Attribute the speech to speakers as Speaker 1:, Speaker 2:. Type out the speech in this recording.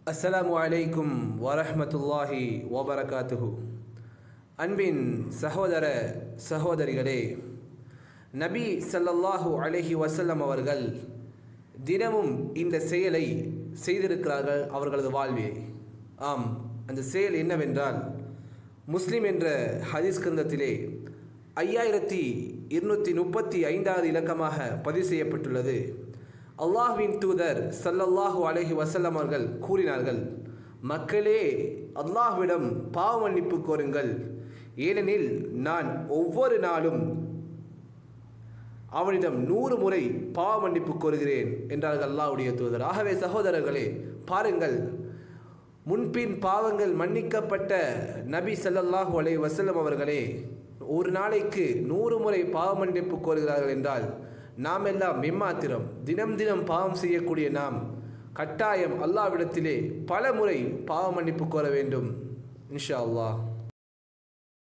Speaker 1: அஸ்ஸலாமு அலைக்கும் வரஹ்மத்துல்லாஹி வபரகாத்துஹு. அன்பின் சகோதர சகோதரிகளே, நபி ஸல்லல்லாஹு அலைஹி வஸல்லம் அவர்கள் தினமும் இந்த செயலை செய்திருக்கிறார்கள் அவர்களது வாழ்விலே. ஆம், அந்த செயல் என்னவென்றால், முஸ்லிம் என்ற ஹதீஸ் கிரந்தத்திலே 5235வது இலக்கமாக பதிவு செய்யப்பட்டுள்ளது. அல்லாஹ்வின் தூதர் ஸல்லல்லாஹு அலைஹி வஸல்லம் அவர்கள் கூறினார்கள், மக்களே, அல்லாஹ்விடம் பாவ மன்னிப்பு கோருங்கள், ஏனெனில் நான் ஒவ்வொரு நாளும் அவனிடம் 100 முறை பாவ மன்னிப்பு கோருகிறேன் என்றார்கள் அல்லாஹ்வுடைய தூதர். ஆகவே சகோதரர்களே, பாருங்கள், முன்பின் பாவங்கள் மன்னிக்கப்பட்ட நபி ஸல்லல்லாஹு அலைஹி வஸல்லம் அவர்களே ஒரு நாளைக்கு 100 முறை பாவ மன்னிப்பு கோருகிறார்கள் என்றால், நாம் எல்லாம் எம்மாத்திரம் தினம் தினம் பாவம் செய்யக்கூடிய நாம் கட்டாயம் அல்லாஹ்விடத்திலே பல முறை பாவ மன்னிப்பு கோர வேண்டும் இன்ஷா அல்லாஹ்.